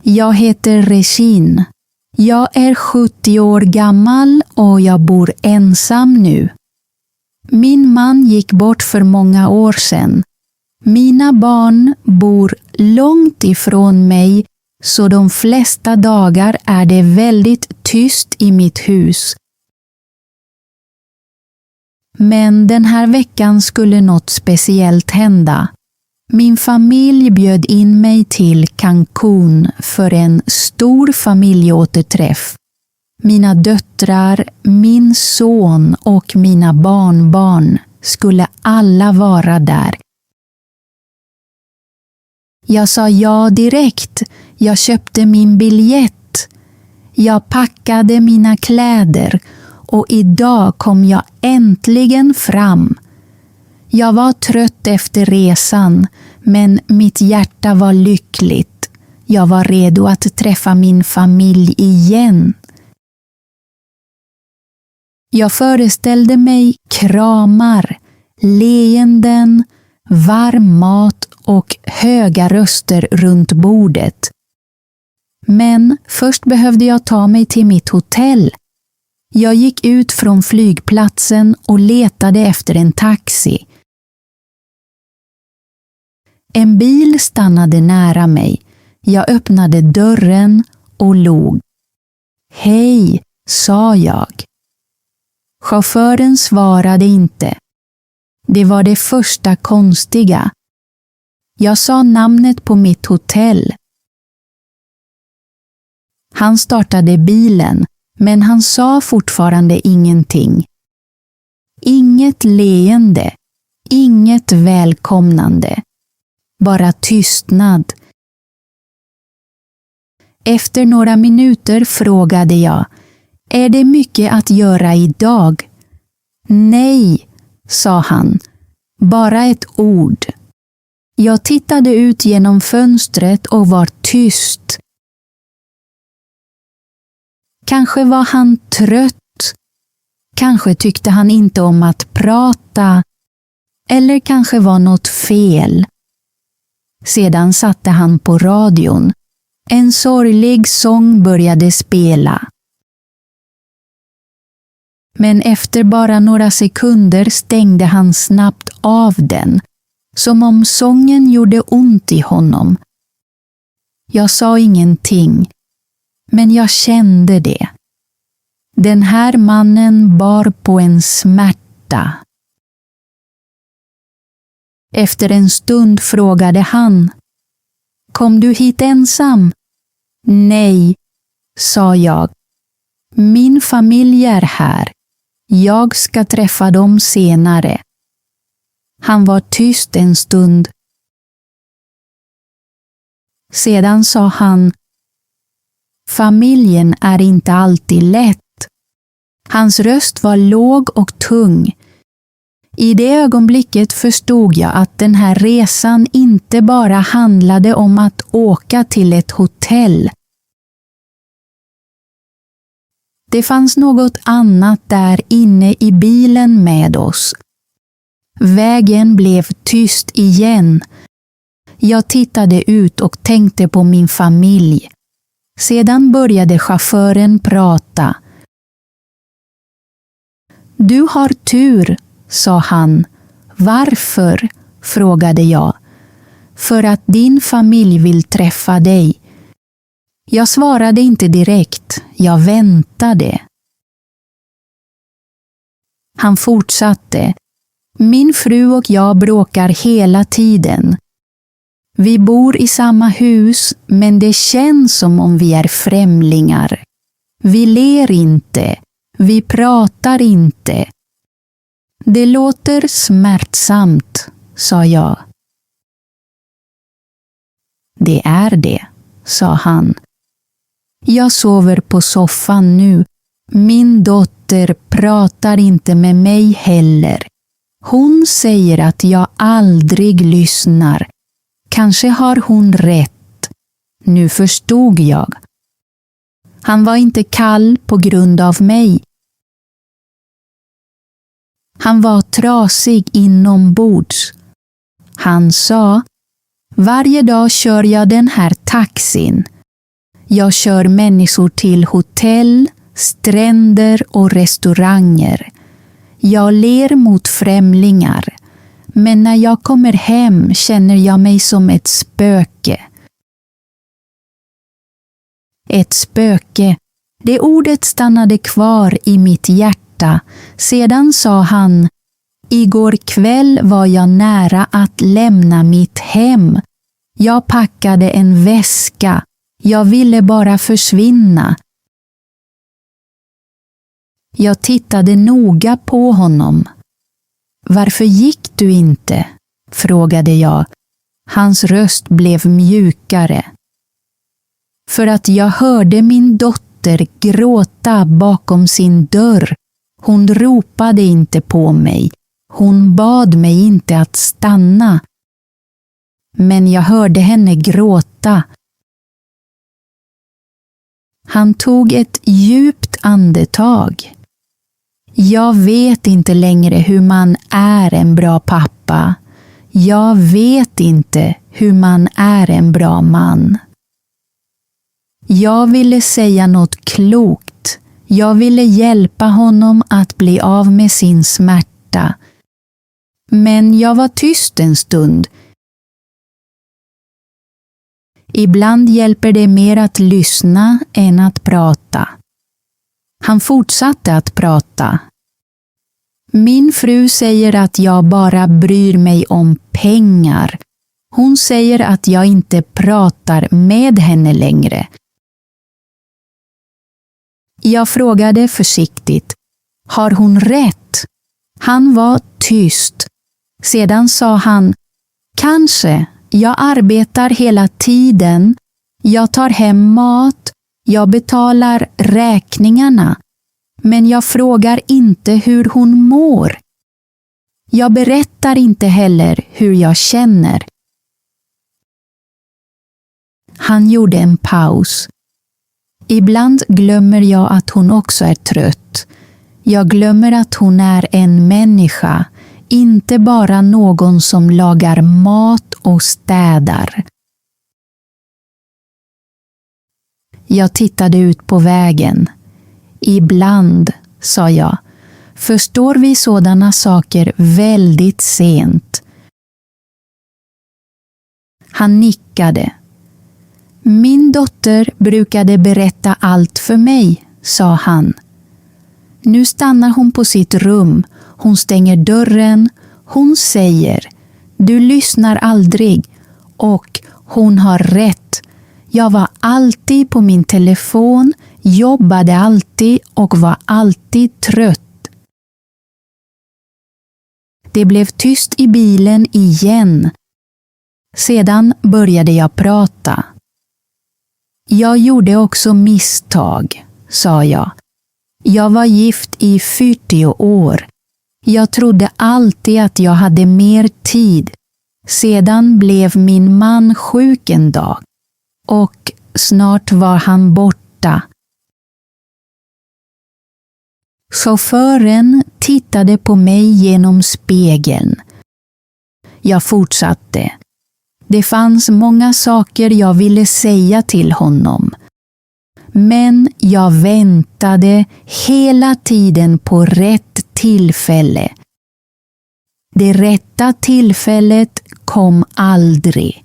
Jag heter Regine. Jag är 70 år gammal och jag bor ensam nu. Min man gick bort för många år sedan. Mina barn bor långt ifrån mig, så de flesta dagar är det väldigt tyst i mitt hus. Men den här veckan skulle något speciellt hända. Min familj bjöd in mig till Cancún för en stor familjeåterträff. Mina döttrar, min son och mina barnbarn skulle alla vara där. Jag sa ja direkt. Jag köpte min biljett. Jag packade mina kläder och idag kom jag äntligen fram. Jag var trött efter resan, men mitt hjärta var lyckligt. Jag var redo att träffa min familj igen. Jag föreställde mig kramar, leenden, varm mat och höga röster runt bordet. Men först behövde jag ta mig till mitt hotell. Jag gick ut från flygplatsen och letade efter en taxi. En bil stannade nära mig. Jag öppnade dörren och log. Hej, sa jag. Chauffören svarade inte. Det var det första konstiga. Jag sa namnet på mitt hotell. Han startade bilen, men han sa fortfarande ingenting. Inget leende, inget välkomnande. Bara tystnad. Efter några minuter frågade jag, är det mycket att göra idag? Nej, sa han. Bara ett ord. Jag tittade ut genom fönstret och var tyst. Kanske var han trött. Kanske tyckte han inte om att prata. Eller kanske var något fel. Sedan satte han på radion. En sorglig sång började spela. Men efter bara några sekunder stängde han snabbt av den, som om sången gjorde ont i honom. Jag sa ingenting, men jag kände det. Den här mannen bar på en smärta. Efter en stund frågade han, kom du hit ensam? Nej, sa jag. Min familj är här. Jag ska träffa dem senare. Han var tyst en stund. Sedan sa han, familjen är inte alltid lätt. Hans röst var låg och tung. I det ögonblicket förstod jag att den här resan inte bara handlade om att åka till ett hotell. Det fanns något annat där inne i bilen med oss. Vägen blev tyst igen. Jag tittade ut och tänkte på min familj. Sedan började chauffören prata. Du har tur, sa han. Varför? Frågade jag. För att din familj vill träffa dig. Jag svarade inte direkt. Jag väntade. Han fortsatte. Min fru och jag bråkar hela tiden. Vi bor i samma hus, men det känns som om vi är främlingar. Vi ler inte. Vi pratar inte. Det låter smärtsamt, sa jag. Det är det, sa han. Jag sover på soffan nu. Min dotter pratar inte med mig heller. Hon säger att jag aldrig lyssnar. Kanske har hon rätt. Nu förstod jag. Han var inte kall på grund av mig. Han var trasig inombords. Han sa, varje dag kör jag den här taxin. Jag kör människor till hotell, stränder och restauranger. Jag ler mot främlingar. Men när jag kommer hem känner jag mig som ett spöke. Ett spöke. Det ordet stannade kvar i mitt hjärta. Sedan sa han: igår kväll var jag nära att lämna mitt hem. Jag packade en väska. Jag ville bara försvinna. Jag tittade noga på honom. Varför gick du inte? Frågade jag. Hans röst blev mjukare. För att jag hörde min dotter gråta bakom sin dörr. Hon ropade inte på mig. Hon bad mig inte att stanna. Men jag hörde henne gråta. Han tog ett djupt andetag. Jag vet inte längre hur man är en bra pappa. Jag vet inte hur man är en bra man. Jag ville säga något klokt. Jag ville hjälpa honom att bli av med sin smärta. Men jag var tyst en stund. Ibland hjälper det mer att lyssna än att prata. Han fortsatte att prata. Min fru säger att jag bara bryr mig om pengar. Hon säger att jag inte pratar med henne längre. Jag frågade försiktigt. Har hon rätt? Han var tyst. Sedan sa han: kanske. Jag arbetar hela tiden. Jag tar hem mat. Jag betalar räkningarna. Men jag frågar inte hur hon mår. Jag berättar inte heller hur jag känner. Han gjorde en paus. Ibland glömmer jag att hon också är trött. Jag glömmer att hon är en människa, inte bara någon som lagar mat och städar. Jag tittade ut på vägen. Ibland, sa jag, förstår vi sådana saker väldigt sent. Han nickade. Min dotter brukade berätta allt för mig, sa han. Nu stannar hon på sitt rum. Hon stänger dörren. Hon säger: du lyssnar aldrig. Och hon har rätt. Jag var alltid på min telefon, jobbade alltid och var alltid trött. Det blev tyst i bilen igen. Sedan började jag prata. Jag gjorde också misstag, sa jag. Jag var gift i 40 år. Jag trodde alltid att jag hade mer tid. Sedan blev min man sjuk en dag. Och snart var han borta. Chauffören tittade på mig genom spegeln. Jag fortsatte. Det fanns många saker jag ville säga till honom. Men jag väntade hela tiden på rätt tillfälle. Det rätta tillfället kom aldrig.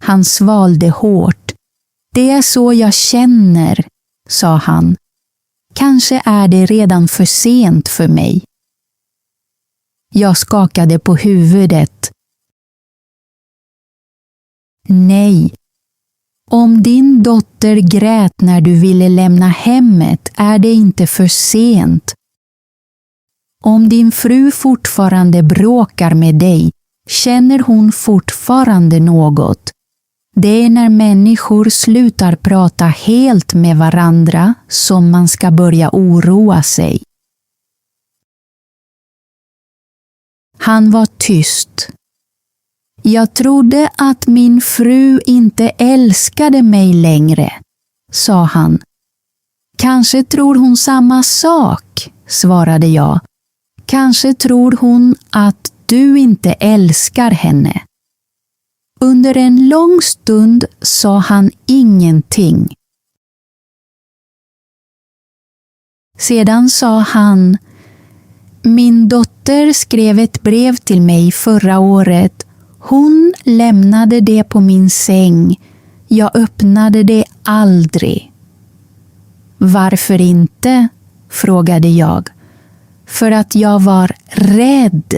Han svalde hårt. Det är så jag känner, sa han. Kanske är det redan för sent för mig. Jag skakade på huvudet. Nej. Om din dotter grät när du ville lämna hemmet är det inte för sent. Om din fru fortfarande bråkar med dig, känner hon fortfarande något. Det är när människor slutar prata helt med varandra som man ska börja oroa sig. Han var tyst. Jag trodde att min fru inte älskade mig längre, sa han. Kanske tror hon samma sak, svarade jag. Kanske tror hon att du inte älskar henne. Under en lång stund sa han ingenting. Sedan sa han: Min dotter skrev ett brev till mig förra året. Hon lämnade det på min säng. Jag öppnade det aldrig. Varför inte? Frågade jag. För att jag var rädd.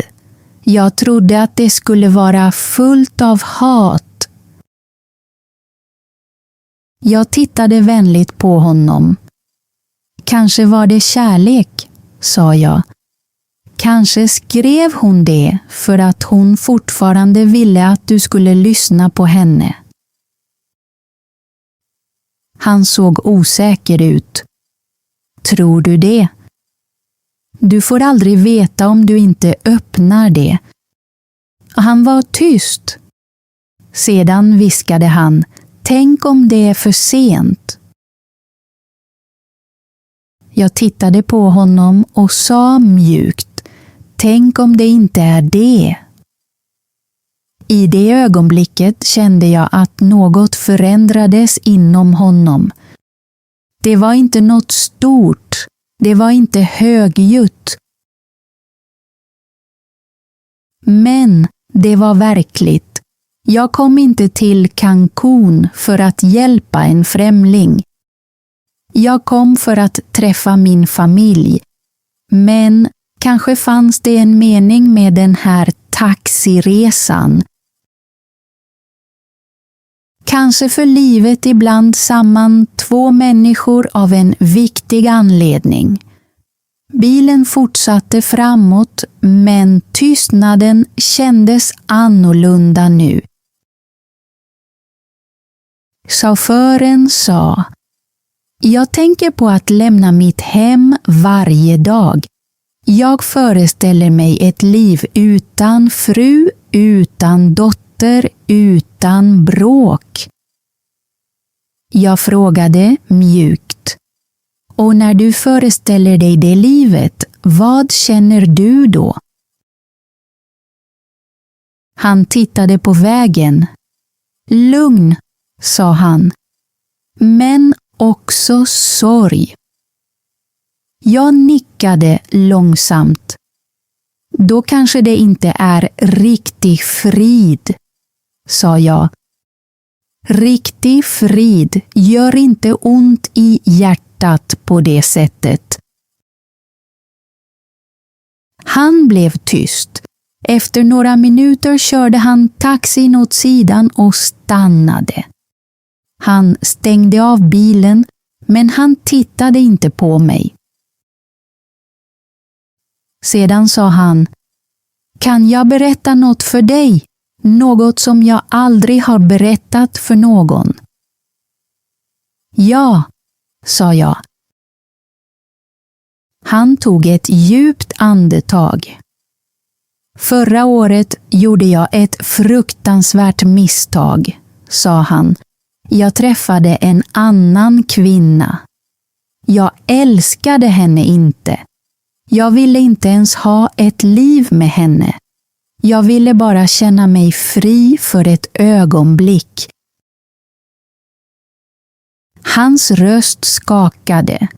Jag trodde att det skulle vara fullt av hat. Jag tittade vänligt på honom. Kanske var det kärlek, sa jag. Kanske skrev hon det för att hon fortfarande ville att du skulle lyssna på henne. Han såg osäker ut. Tror du det? Du får aldrig veta om du inte öppnar det. Han var tyst. Sedan viskade han: Tänk om det är för sent. Jag tittade på honom och sa mjukt: Tänk om det inte är det. I det ögonblicket kände jag att något förändrades inom honom. Det var inte något stort. Det var inte högljutt. Men det var verkligt. Jag kom inte till Cancún för att hjälpa en främling. Jag kom för att träffa min familj. Men kanske fanns det en mening med den här taxiresan. Kanske för livet ibland samman två människor av en viktig anledning. Bilen fortsatte framåt, men tystnaden kändes annorlunda nu. Chauffören sa: Jag tänker på att lämna mitt hem varje dag. Jag föreställer mig ett liv utan fru, utan dotter, utan bråk. Jag frågade mjukt: Och när du föreställer dig det livet, vad känner du då? Han tittade på vägen. Lugn, sa han. Men också sorg. Jag nickade långsamt. Då kanske det inte är riktig frid, sa jag. Riktig frid gör inte ont i hjärtat på det sättet. Han blev tyst. Efter några minuter körde han taxin åt sidan och stannade. Han stängde av bilen, men han tittade inte på mig. Sedan sa han: Kan jag berätta något för dig? Något som jag aldrig har berättat för någon. Ja, sa jag. Han tog ett djupt andetag. Förra året gjorde jag ett fruktansvärt misstag, sa han. Jag träffade en annan kvinna. Jag älskade henne inte. Jag ville inte ens ha ett liv med henne. Jag ville bara känna mig fri för ett ögonblick. Hans röst skakade.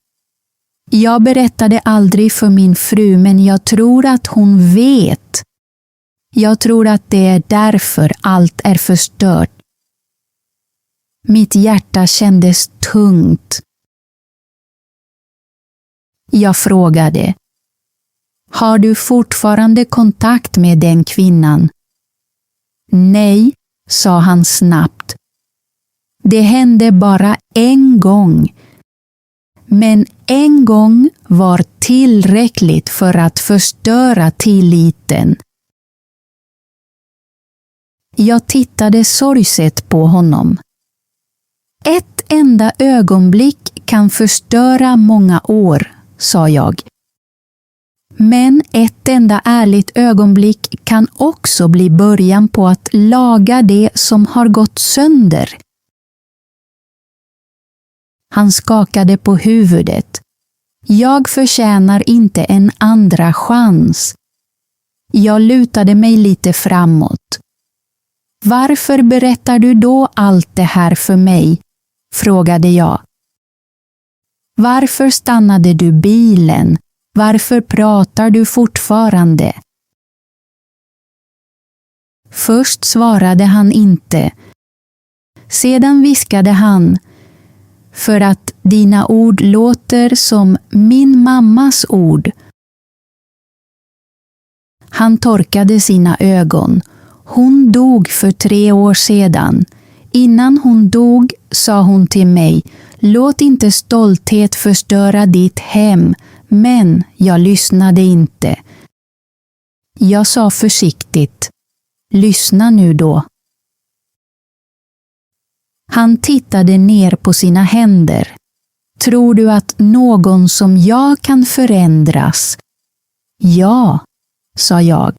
Jag berättade aldrig för min fru, men jag tror att hon vet. Jag tror att det är därför allt är förstört. Mitt hjärta kändes tungt. Jag frågade: Har du fortfarande kontakt med den kvinnan? Nej, sa han snabbt. Det hände bara en gång. Men en gång var tillräckligt för att förstöra tilliten. Jag tittade sorgset på honom. Ett enda ögonblick kan förstöra många år, sa jag. Men ett enda ärligt ögonblick kan också bli början på att laga det som har gått sönder. Han skakade på huvudet. Jag förtjänar inte en andra chans. Jag lutade mig lite framåt. Varför berättar du då allt det här för mig? Frågade jag. Varför stannade du bilen? Varför pratar du fortfarande? Först svarade han inte. Sedan viskade han, för att dina ord låter som min mammas ord. Han torkade sina ögon. Hon dog för 3 år sedan. Innan hon dog sa hon till mig, låt inte stolthet förstöra ditt hem, men jag lyssnade inte. Jag sa försiktigt, lyssna nu då. Han tittade ner på sina händer. Tror du att någon som jag kan förändras? Ja, sa jag.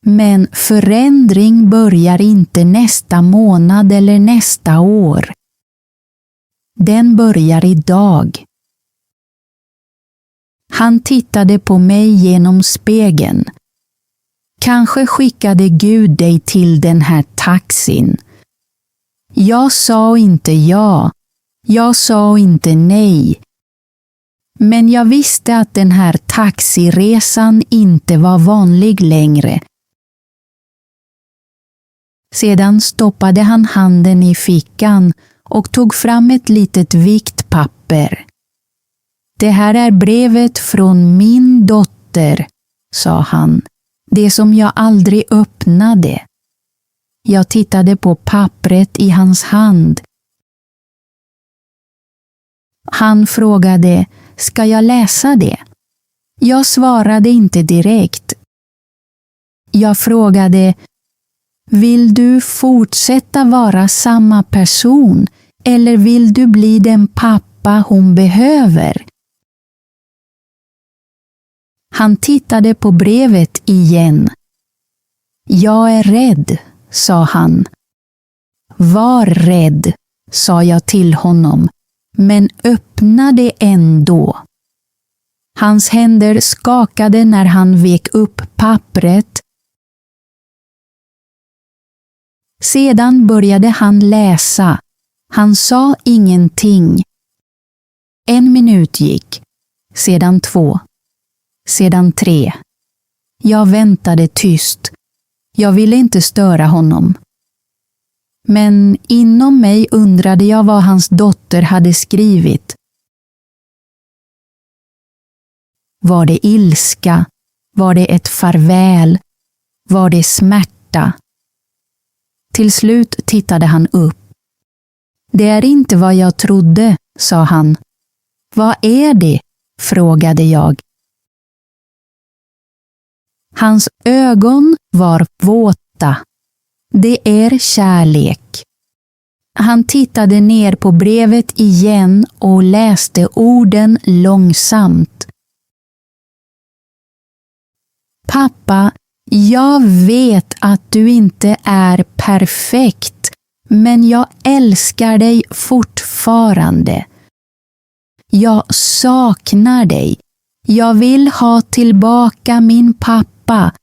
Men förändring börjar inte nästa månad eller nästa år. Den börjar idag. Han tittade på mig genom spegeln. Kanske skickade Gud dig till den här taxin. Jag sa inte ja. Jag sa inte nej. Men jag visste att den här taxiresan inte var vanlig längre. Sedan stoppade han handen i fickan och tog fram ett litet viktpapper. Det här är brevet från min dotter, sa han. Det som jag aldrig öppnade. Jag tittade på pappret i hans hand. Han frågade, ska jag läsa det? Jag svarade inte direkt. Jag frågade, vill du fortsätta vara samma person eller vill du bli den pappa hon behöver? Han tittade på brevet igen. Jag är rädd, sa han. Var rädd, sa jag till honom, men öppna det ändå. Hans händer skakade när han vek upp pappret. Sedan började han läsa. Han sa ingenting. 1 minut gick, sedan 2, sedan 3. Jag väntade tyst. Jag ville inte störa honom. Men inom mig undrade jag vad hans dotter hade skrivit. Var det ilska? Var det ett farväl? Var det smärta? Till slut tittade han upp. Det är inte vad jag trodde, sa han. Vad är det? Frågade jag. Hans ögon var våta. Det är kärlek. Han tittade ner på brevet igen och läste orden långsamt. Pappa, jag vet att du inte är perfekt, men jag älskar dig fortfarande. Jag saknar dig. Jag vill ha tillbaka min pappa.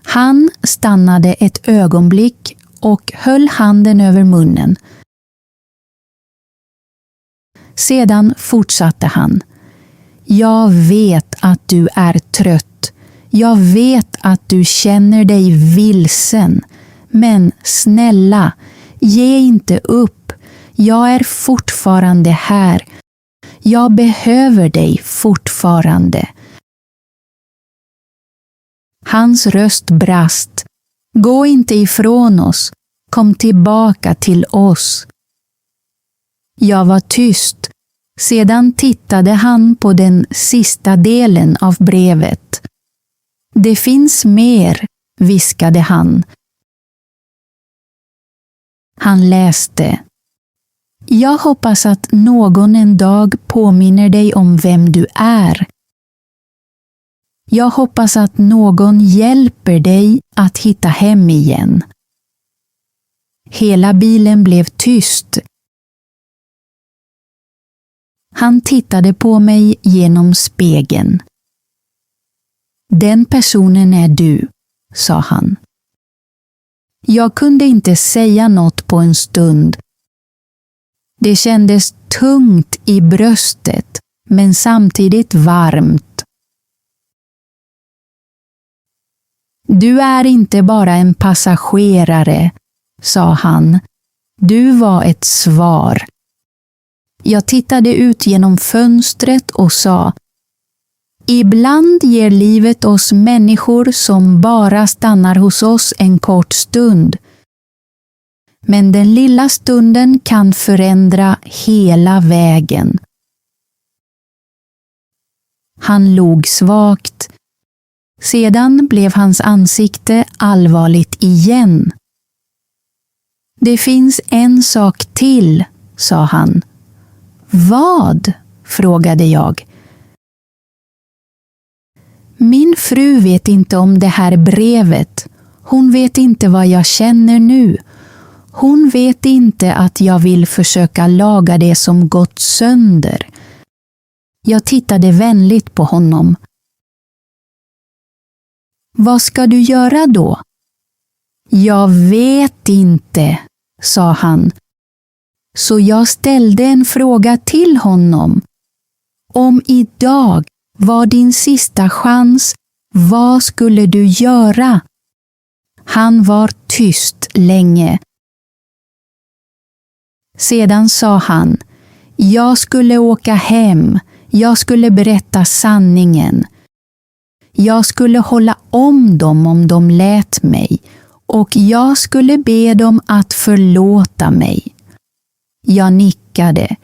Han stannade ett ögonblick och höll handen över munnen. Sedan fortsatte han. Jag vet att du är trött. Jag vet att du känner dig vilsen. Men snälla, ge inte upp. Jag är fortfarande här. Jag behöver dig fortfarande. Hans röst brast. Gå inte ifrån oss. Kom tillbaka till oss. Jag var tyst. Sedan tittade han på den sista delen av brevet. Det finns mer, viskade han. Han läste. Jag hoppas att någon en dag påminner dig om vem du är. Jag hoppas att någon hjälper dig att hitta hem igen. Hela bilen blev tyst. Han tittade på mig genom spegeln. Den personen är du, sa han. Jag kunde inte säga något på en stund. Det kändes tungt i bröstet, men samtidigt varmt. Du är inte bara en passagerare, sa han. Du var ett svar. Jag tittade ut genom fönstret och sa: ibland ger livet oss människor som bara stannar hos oss en kort stund. Men den lilla stunden kan förändra hela vägen. Han log svagt. Sedan blev hans ansikte allvarligt igen. Det finns en sak till, sa han. Vad? Frågade jag. Min fru vet inte om det här brevet. Hon vet inte vad jag känner nu. Hon vet inte att jag vill försöka laga det som gått sönder. Jag tittade vänligt på honom. Vad ska du göra då? Jag vet inte, sa han. Så jag ställde en fråga till honom. Om idag var din sista chans, vad skulle du göra? Han var tyst länge. Sedan sa han: jag skulle åka hem. Jag skulle berätta sanningen. Jag skulle hålla om dem om de lät mig, och jag skulle be dem att förlåta mig. Jag nickade.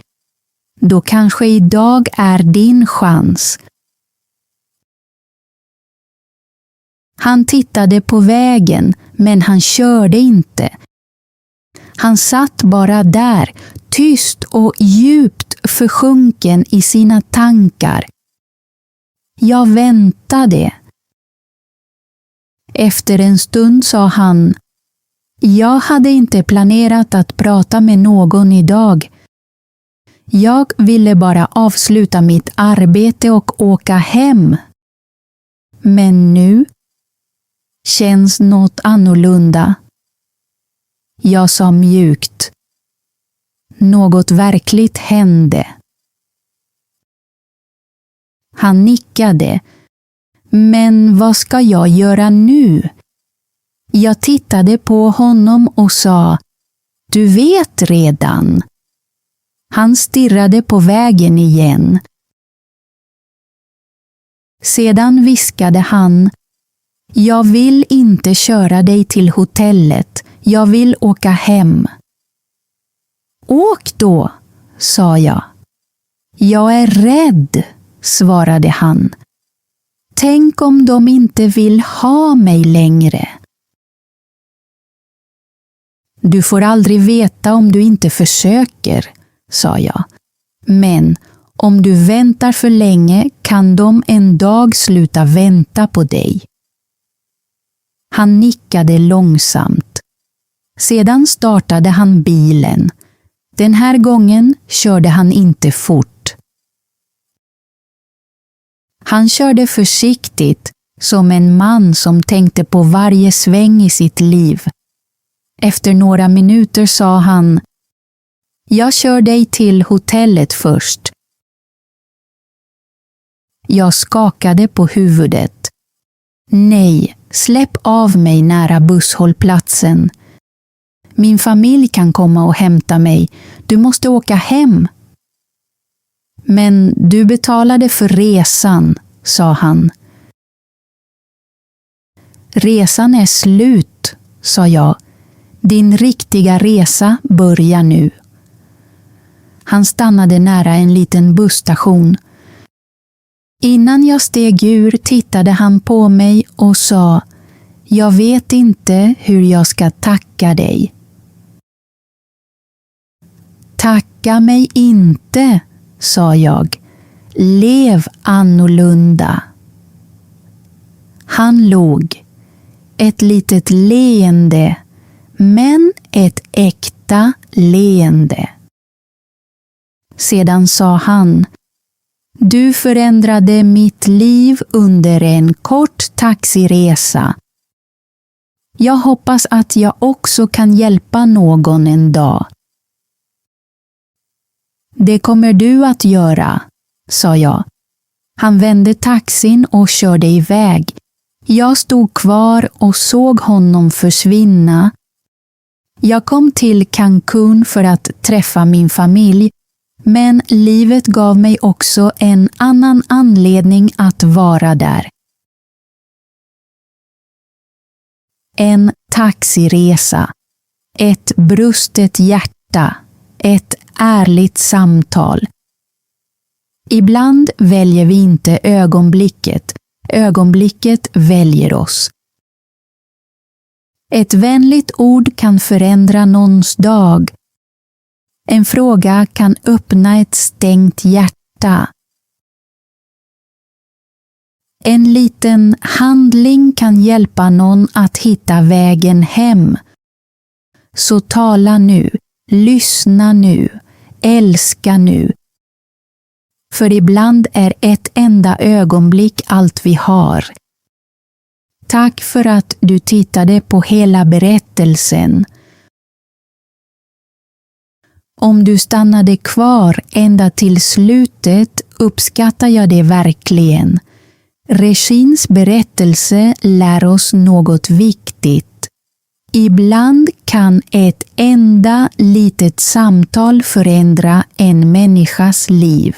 Då kanske idag är din chans. Han tittade på vägen, men han körde inte. Han satt bara där, tyst och djupt försjunken i sina tankar. Jag väntade. Efter en stund sa han: jag hade inte planerat att prata med någon idag. Jag ville bara avsluta mitt arbete och åka hem. Men nu känns något annorlunda. Jag sa mjukt: något verkligt hände. Han nickade. Men vad ska jag göra nu? Jag tittade på honom och sa: du vet redan. Han stirrade på vägen igen. Sedan viskade han: jag vill inte köra dig till hotellet. Jag vill åka hem. Åk då, sa jag. Jag är rädd, svarade han. Tänk om de inte vill ha mig längre. Du får aldrig veta om du inte försöker, sa jag. Men om du väntar för länge kan de en dag sluta vänta på dig. Han nickade långsamt. Sedan startade han bilen. Den här gången körde han inte fort. Han körde försiktigt, som en man som tänkte på varje sväng i sitt liv. Efter några minuter sa han: jag kör dig till hotellet först. Jag skakade på huvudet. Nej, släpp av mig nära busshållplatsen. Min familj kan komma och hämta mig. Du måste åka hem. Men du betalade för resan, sa han. Resan är slut, sa jag. Din riktiga resa börjar nu. Han stannade nära en liten busstation. Innan jag steg ur tittade han på mig och sa: jag vet inte hur jag ska tacka dig. Tacka mig inte, sa jag. Lev annorlunda. Han log. Ett litet leende, men ett äkta leende. Sedan sa han: du förändrade mitt liv under en kort taxiresa. Jag hoppas att jag också kan hjälpa någon en dag. Det kommer du att göra, sa jag. Han vände taxin och körde iväg. Jag stod kvar och såg honom försvinna. Jag kom till Cancún för att träffa min familj, men livet gav mig också en annan anledning att vara där. En taxiresa, ett brustet hjärta, ett ärligt samtal. Ibland väljer vi inte ögonblicket, ögonblicket väljer oss. Ett vänligt ord kan förändra någons dag. En fråga kan öppna ett stängt hjärta. En liten handling kan hjälpa någon att hitta vägen hem. Så tala nu, lyssna nu, älska nu. För ibland är ett enda ögonblick allt vi har. Tack för att du tittade på hela berättelsen. Om du stannade kvar ända till slutet uppskattar jag det verkligen. Regins berättelse lär oss något viktigt. Ibland kan ett enda litet samtal förändra en människas liv.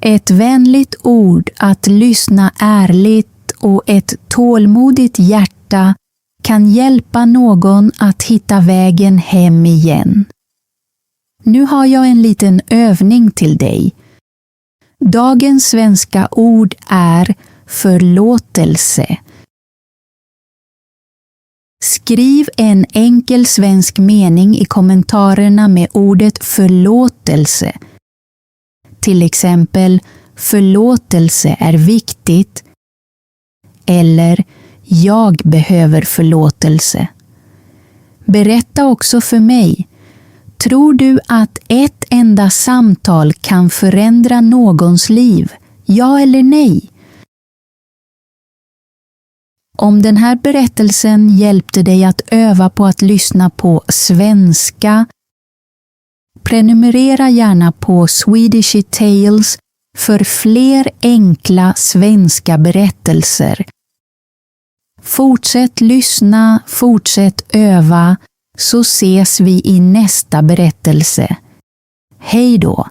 Ett vänligt ord, att lyssna ärligt och ett tålmodigt hjärta kan hjälpa någon att hitta vägen hem igen. Nu har jag en liten övning till dig. Dagens svenska ord är förlåtelse. Skriv en enkel svensk mening i kommentarerna med ordet förlåtelse. Till exempel, förlåtelse är viktigt. Eller, jag behöver förlåtelse. Berätta också för mig. Tror du att ett enda samtal kan förändra någons liv? Ja eller nej? Om den här berättelsen hjälpte dig att öva på att lyssna på svenska, prenumerera gärna på Swedish Tales för fler enkla svenska berättelser. Fortsätt lyssna, fortsätt öva, så ses vi i nästa berättelse. Hej då!